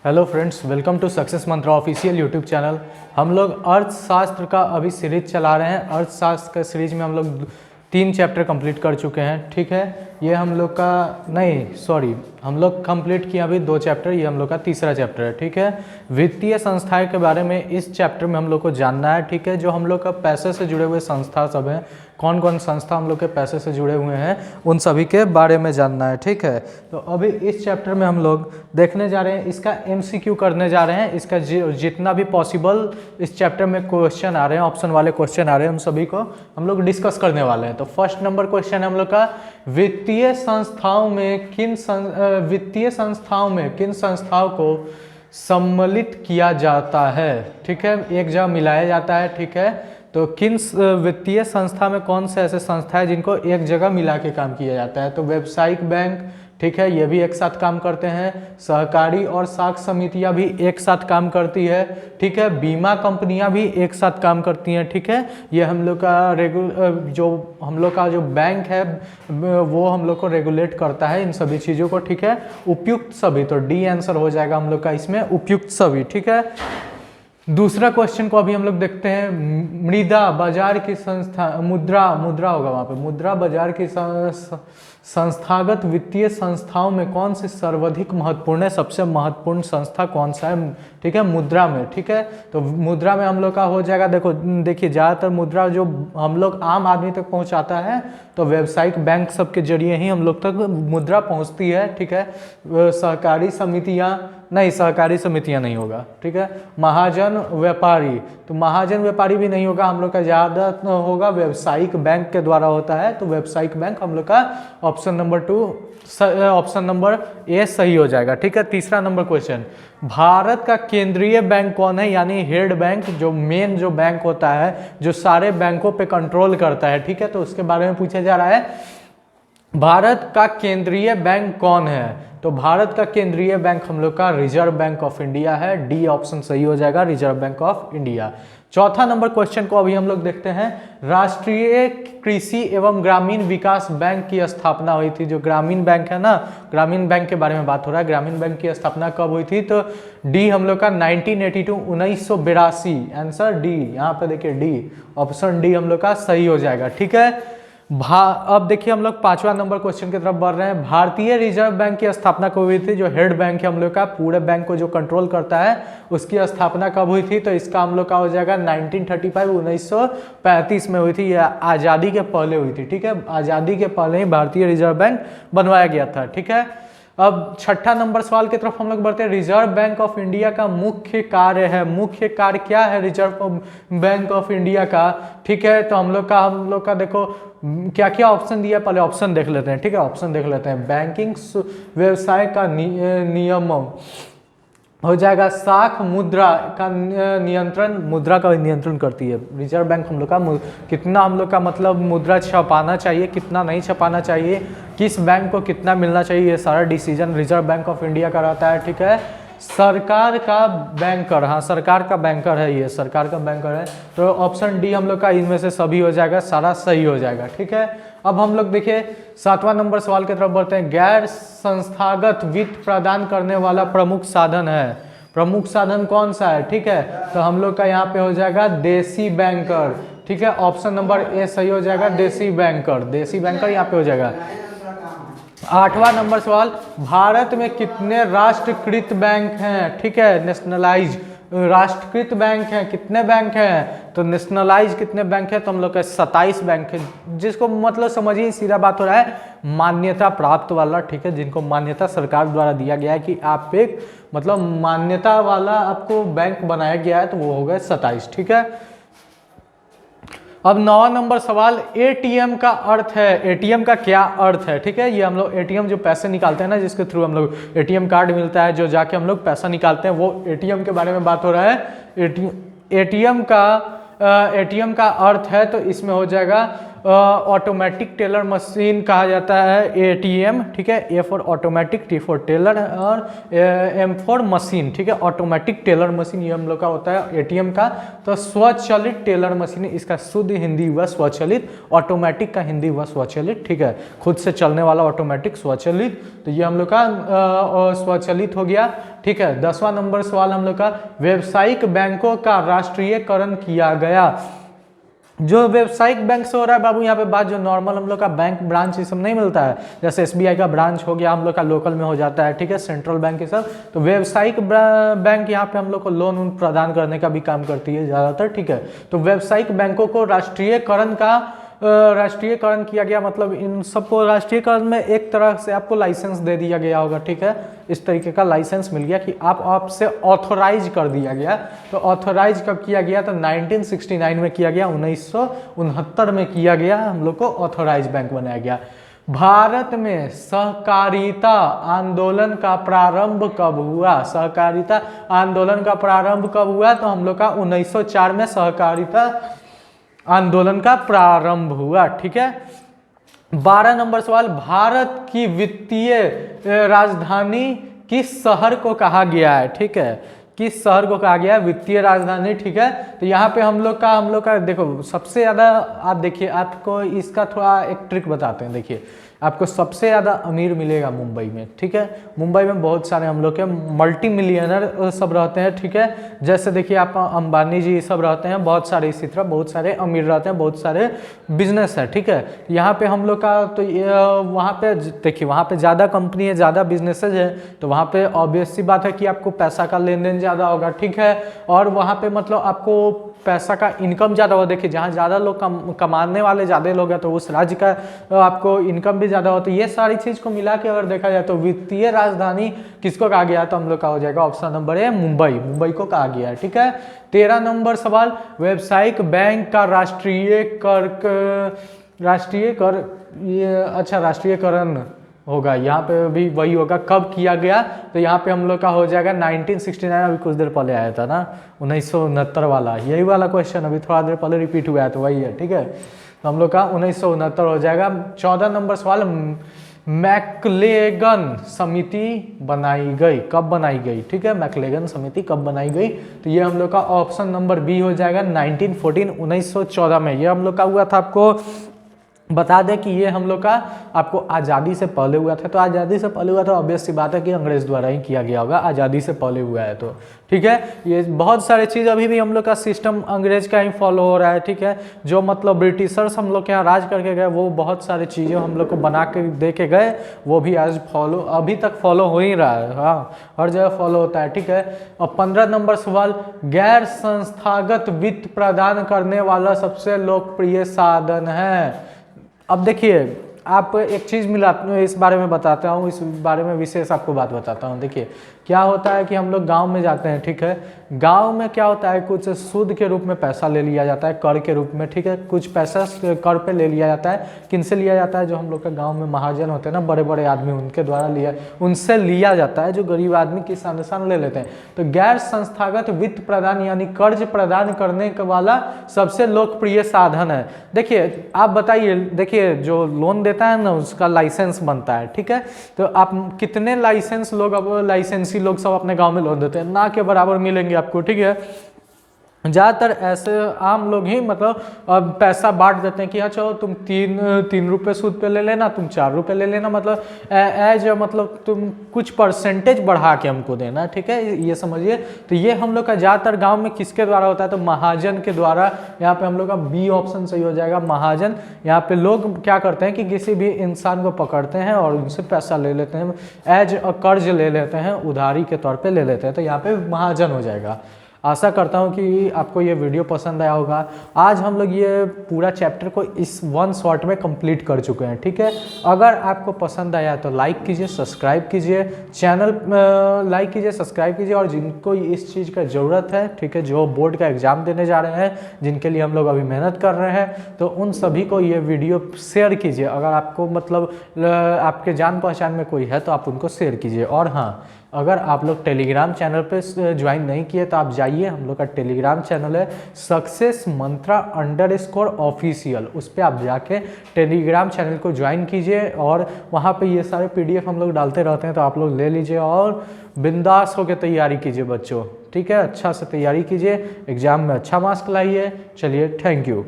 Hello friends, welcome to success mantra official YouTube channel. हम लोग अर्थशास्त्र का अभी सीरीज चला रहे हैं। अर्थशास्त्र का सीरीज में हम लोग 3 चैप्टर कंप्लीट कर चुके हैं। ठीक है, ये हम लोग का हम लोग कंप्लीट किए अभी 2 चैप्टर, ये हम लोग का तीसरा चैप्टर है। ठीक है, वित्तीय संस्थाएं के बारे में इस चैप्टर में हम लोग को जानना है। ठीक है, जो हम लोग का पैसे से जुड़े हुए संस्था सब हैं, कौन कौन संस्था हम लोग के पैसे से जुड़े हुए हैं, उन सभी के बारे में जानना है। ठीक है, तो अभी इस चैप्टर में हम लोग देखने जा रहे हैं, इसका MCQ करने जा रहे हैं। इसका जितना भी पॉसिबल इस चैप्टर में क्वेश्चन आ रहे हैं, ऑप्शन वाले क्वेश्चन आ रहे हैं, उन सभी को हम लोग डिस्कस करने वाले हैं। तो फर्स्ट नंबर क्वेश्चन है हम लोग का, वित्तीय संस्थाओं में किन संस्थाओं को सम्मिलित किया जाता है। ठीक है, एक जगह मिलाया जाता है। ठीक है, तो किन वित्तीय संस्था में कौन से ऐसे संस्था है जिनको एक जगह मिला के काम किया जाता है। तो व्यावसायिक बैंक, ठीक है, ये भी एक साथ काम करते हैं। सहकारी और साख समितियां भी एक साथ काम करती है। ठीक है, बीमा कंपनियां भी एक साथ काम करती हैं। ठीक है, ये हम लोग का जो बैंक है वो हम लोग को रेगुलेट करता है इन सभी चीज़ों को। ठीक है, उपयुक्त सभी, तो डी आंसर हो जाएगा हम लोग का इसमें, उपयुक्त सभी। ठीक है, दूसरा क्वेश्चन को अभी हम लोग देखते हैं, मुद्रा बाजार की संस्था, मुद्रा होगा वहाँ पे, मुद्रा बाजार की संस्थागत वित्तीय संस्थाओं में कौन सी सर्वाधिक महत्वपूर्ण है, सबसे महत्वपूर्ण संस्था कौन सा है। ठीक है, मुद्रा में। ठीक है, तो मुद्रा में हम लोग का हो जाएगा, देखिए ज़्यादातर मुद्रा जो हम लोग आम आदमी तक पहुंचाता है, तो व्यावसायिक बैंक सब के जरिए ही हम लोग तक मुद्रा पहुंचती है। ठीक है, सहकारी समितियां नहीं होगा। ठीक है, महाजन व्यापारी, तो महाजन व्यापारी भी नहीं होगा, हम लोग का ज़्यादा होगा व्यावसायिक बैंक के द्वारा होता है। तो व्यावसायिक बैंक हम लोग का ऑप्शन नंबर ए सही हो जाएगा। ठीक है, तीसरा नंबर क्वेश्चन, भारत का केंद्रीय बैंक कौन है, यानी हेड बैंक, जो मेन जो बैंक होता है, जो सारे बैंकों पे कंट्रोल करता है। ठीक है, तो उसके बारे में पूछा जा रहा है, भारत का केंद्रीय बैंक कौन है। तो भारत का केंद्रीय बैंक हम लोग का रिजर्व बैंक ऑफ इंडिया है। डी ऑप्शन सही हो जाएगा, रिजर्व बैंक ऑफ इंडिया। चौथा नंबर क्वेश्चन को अभी हम लोग देखते हैं, राष्ट्रीय कृषि एवं ग्रामीण विकास बैंक की स्थापना हुई थी। जो ग्रामीण बैंक है ना, ग्रामीण बैंक के बारे में बात हो रहा है, ग्रामीण बैंक की स्थापना कब हुई थी। तो डी हम लोग का 1982 आंसर डी, यहाँ पे देखिए डी, ऑप्शन डी हम लोग का सही हो जाएगा। ठीक है, अब देखिए हम लोग 5वां नंबर क्वेश्चन की तरफ बढ़ रहे हैं, भारतीय रिजर्व बैंक की स्थापना कब हुई थी। जो हेड बैंक है हम लोग का, पूरे बैंक को जो कंट्रोल करता है, उसकी स्थापना कब हुई थी। तो इसका हम लोग का हो जाएगा 1935 में हुई थी। यह आज़ादी के पहले हुई थी। ठीक है, आज़ादी के पहले ही भारतीय रिजर्व बैंक बनवाया गया था। ठीक है, अब छठा नंबर सवाल की तरफ हम लोग बढ़ते हैं, रिजर्व बैंक ऑफ इंडिया का मुख्य कार्य है, मुख्य कार्य क्या है रिजर्व बैंक ऑफ इंडिया का। ठीक है, तो हम लोग का देखो क्या क्या ऑप्शन दिया, पहले ऑप्शन देख लेते हैं। ठीक है, ऑप्शन देख लेते हैं, बैंकिंग व्यवसाय का नियम हो जाएगा, साख मुद्रा का नियंत्रण, मुद्रा का नियंत्रण करती है रिजर्व बैंक। हम लोग का कितना हम लोग का मतलब मुद्रा छपाना चाहिए, कितना नहीं छपाना चाहिए, किस बैंक को कितना मिलना चाहिए, ये सारा decision reserve bank of India का रहता है। ठीक है, सरकार का बैंकर, हाँ सरकार का बैंकर है, ये सरकार का बैंकर है। तो ऑप्शन डी हम लोग का इनमें से सभी हो जाएगा, सारा सही हो जाएगा। ठीक है, अब हम लोग देखिए 7वां नंबर सवाल की तरफ बढ़ते हैं, गैर संस्थागत वित्त प्रदान करने वाला प्रमुख साधन है, प्रमुख साधन कौन सा है। ठीक है, तो हम लोग का यहाँ पे हो जाएगा देसी बैंकर। ठीक है, ऑप्शन नंबर ए सही हो जाएगा, देसी बैंकर यहाँ पे हो जाएगा। 8वां नंबर सवाल, भारत में कितने राष्ट्रीयकृत बैंक हैं। ठीक है, नेशनलाइज राष्ट्रीयकृत बैंक हैं, कितने बैंक हैं। तो नेशनलाइज कितने बैंक है, तो हम लोग का 27 बैंक है, जिसको मतलब समझिए सीधा बात हो रहा है, मान्यता प्राप्त वाला। ठीक है, जिनको मान्यता सरकार द्वारा दिया गया है कि आप एक मतलब मान्यता वाला आपको बैंक बनाया गया है, तो वो हो गए 27। ठीक है, अब 9वां नंबर सवाल, एटीएम का अर्थ है, एटीएम का क्या अर्थ है। ठीक है, ये हम लोग एटीएम जो पैसे निकालते हैं ना, जिसके थ्रू हम लोग एटीएम कार्ड मिलता है, जो जाके हम लोग पैसा निकालते हैं, वो एटीएम के बारे में बात हो रहा है। एटीएम का अर्थ है, तो इसमें हो जाएगा ऑटोमेटिक टेलर मशीन कहा जाता है एटीएम, ठीक है। A for automatic, T for teller और एम फॉर मशीन, ठीक है। ऑटोमेटिक टेलर मशीन ये हम लोग का होता है एटीएम का। तो स्वचालित टेलर मशीन, इसका शुद्ध हिंदी हुआ स्वचालित, ऑटोमेटिक का हिंदी हुआ स्वचालित, ठीक है। खुद से चलने वाला ऑटोमेटिक, स्वचालित, तो ये हम लोग का स्वचालित हो गया, ठीक है। 10वां नंबर सवाल हम लोग का, व्यावसायिक बैंकों का राष्ट्रीयकरण किया गया। जो व्यावसायिक बैंक से हो रहा है बाबू, यहाँ पे बात जो नॉर्मल हम लोग का बैंक ब्रांच ये सब नहीं मिलता है, जैसे एसबीआई का ब्रांच हो गया हम लोग का लोकल में हो जाता है, ठीक है, सेंट्रल बैंक ये सब। तो व्यावसायिक बैंक यहाँ पे हम लोग को लोन प्रदान करने का भी काम करती है ज़्यादातर, ठीक है। तो व्यावसायिक बैंकों को राष्ट्रीयकरण किया गया, मतलब इन सबको राष्ट्रीयकरण में एक तरह से आपको लाइसेंस दे दिया गया होगा, ठीक है। इस तरीके का लाइसेंस मिल गया कि आपसे ऑथोराइज कर दिया गया। तो ऑथोराइज कब किया गया? तो 1969 में किया गया, 1969 में किया गया, हम लोग को ऑथोराइज बैंक बनाया गया। भारत में सहकारिता आंदोलन का प्रारंभ कब हुआ? सहकारिता आंदोलन का प्रारंभ कब हुआ? तो हम लोग का 1904 में सहकारिता आंदोलन का प्रारंभ हुआ, ठीक है। 12 नंबर सवाल, भारत की वित्तीय राजधानी किस शहर को कहा गया है? ठीक है, किस शहर को कहा गया है वित्तीय राजधानी, ठीक है। तो यहाँ पे हम लोग का देखो सबसे ज़्यादा, आप देखिए आपको इसका थोड़ा एक ट्रिक बताते हैं। देखिए आपको सबसे ज़्यादा अमीर मिलेगा मुंबई में, ठीक है। मुंबई में बहुत सारे हम लोग के मल्टी मिलियनर सब रहते हैं, ठीक है। जैसे देखिए आप अंबानी जी सब रहते हैं, बहुत सारे इसी तरह बहुत सारे अमीर रहते हैं, बहुत सारे बिजनेस है, ठीक है। यहाँ पे हम लोग का तो वहाँ पे देखिए वहाँ पे ज़्यादा कंपनी है, ज़्यादा बिजनेसेज है, तो वहाँ पे ऑब्वियस सी बात है कि आपको पैसा का लेन देन ज़्यादा होगा, ठीक है। और वहाँ पे मतलब आपको पैसा का इनकम ज़्यादा हो। देखिए जहाँ ज़्यादा लोग कमाने वाले ज़्यादा लोग हैं तो उस राज्य का आपको इनकम भी ज़्यादा होता है। ये सारी चीज़ को मिला के अगर देखा जाए तो वित्तीय राजधानी किसको कहा गया? तो हम लोग का हो जाएगा option number A Mumbai, Mumbai को कहा गया है, ठीक है। 13 नंबर सवाल, व्यावसायिक बैंक का राष्ट्रीयकरण होगा, यहाँ पे भी वही होगा। कब किया गया? तो यहाँ पे हम लोग का हो जाएगा 1969, अभी कुछ देर पहले आया था ना 1969 वाला, यही वाला क्वेश्चन अभी थोड़ा देर पहले रिपीट हुआ है, तो वही है, ठीक है। तो हम लोग का 1969 हो जाएगा। 14 नंबर सवाल, मैक्लेगन समिति बनाई गई, कब बनाई गई? ठीक है, मैक्लेगन समिति कब बनाई गई? तो ये हम लोग का ऑप्शन नंबर बी हो जाएगा 1914, 1914 में। ये हम लोग का हुआ था। आपको बता दें कि ये हम लोग का आपको आज़ादी से पहले हुआ था। तो आज़ादी से पहले हुआ तो ऑब्वियस सी बात है कि अंग्रेज द्वारा ही किया गया होगा, आज़ादी से पहले हुआ है तो, ठीक है। ये बहुत सारे चीज़ अभी भी हम लोग का सिस्टम अंग्रेज का ही फॉलो हो रहा है, ठीक है। जो मतलब ब्रिटिशर्स हम लोग के यहाँ राज करके गए, वो बहुत सारी चीज़ें हम लोग को बना के दे के गए, वो भी आज फॉलो, अभी तक फॉलो हो ही रहा है, हाँ, हर जगह फॉलो होता है, ठीक है। और 15 नंबर सवाल, गैर संस्थागत वित्त प्रदान करने वाला सबसे लोकप्रिय साधन है। अब देखिए आप एक चीज़ मिला, इस बारे में बताता हूँ, इस बारे में विशेष आपको बात बताता हूँ। देखिए क्या होता है कि हम लोग गांव में जाते हैं, ठीक है। गांव में क्या होता है, कुछ सूद के रूप में पैसा ले लिया जाता है, कर के रूप में, ठीक है। कुछ पैसा कर पे ले लिया जाता है। किन से लिया जाता है? जो हम लोग का गांव में महाजन होते हैं ना, बड़े बड़े आदमी, उनके द्वारा उनसे लिया जाता है, जो गरीब आदमी किसान ले लेते हैं। तो गैर संस्थागत वित्त प्रदान यानी कर्ज प्रदान करने वाला सबसे लोकप्रिय साधन है। देखिए आप बताइए, देखिए जो लोन देता है ना उसका लाइसेंस बनता है, ठीक है। तो आप कितने लाइसेंस लोग, अब लाइसेंसी लोग सब अपने गांव में लोन देते हैं, ना के बराबर मिलेंगे आपको, ठीक है। ज़्यादातर ऐसे आम लोग ही मतलब पैसा बांट देते हैं कि हाँ चलो तुम तीन रुपये सूद पे ले लेना, तुम 4 रुपये ले लेना, मतलब मतलब तुम कुछ परसेंटेज बढ़ा के हमको देना, ठीक है, ये समझिए। तो ये हम लोग का ज़्यादातर गांव में किसके द्वारा होता है? तो महाजन के द्वारा। यहाँ पे हम लोग का बी ऑप्शन सही हो जाएगा, महाजन। यहाँ पे लोग क्या करते हैं कि किसी भी इंसान को पकड़ते हैं और उनसे पैसा ले लेते हैं, कर्ज ले लेते हैं, उधारी के तौर पर ले लेते हैं, तो यहाँ पे महाजन हो जाएगा। आशा करता हूँ कि आपको ये वीडियो पसंद आया होगा। आज हम लोग ये पूरा चैप्टर को इस 1 शॉट में कंप्लीट कर चुके हैं, ठीक है। अगर आपको पसंद आया तो लाइक कीजिए, सब्सक्राइब कीजिए, चैनल लाइक कीजिए, सब्सक्राइब कीजिए। और जिनको इस चीज़ का ज़रूरत है, ठीक है, जो बोर्ड का एग्ज़ाम देने जा रहे हैं, जिनके लिए हम लोग अभी मेहनत कर रहे हैं, तो उन सभी को ये वीडियो शेयर कीजिए। अगर आपको मतलब आपके जान पहचान में कोई है तो आप उनको शेयर कीजिए। और हाँ, अगर आप लोग टेलीग्राम चैनल पे ज्वाइन नहीं किए तो आप जाइए, हम लोग का टेलीग्राम चैनल है सक्सेस मंत्रा _ऑफिशियल, उस पर आप जाके टेलीग्राम चैनल को ज्वाइन कीजिए और वहाँ पे ये सारे PDF हम लोग डालते रहते हैं, तो आप लोग ले लीजिए और बिंदास होकर तैयारी कीजिए बच्चों, ठीक है। अच्छा से तैयारी कीजिए, एग्जाम में अच्छा मार्क्स लाइए। चलिए, थैंक यू।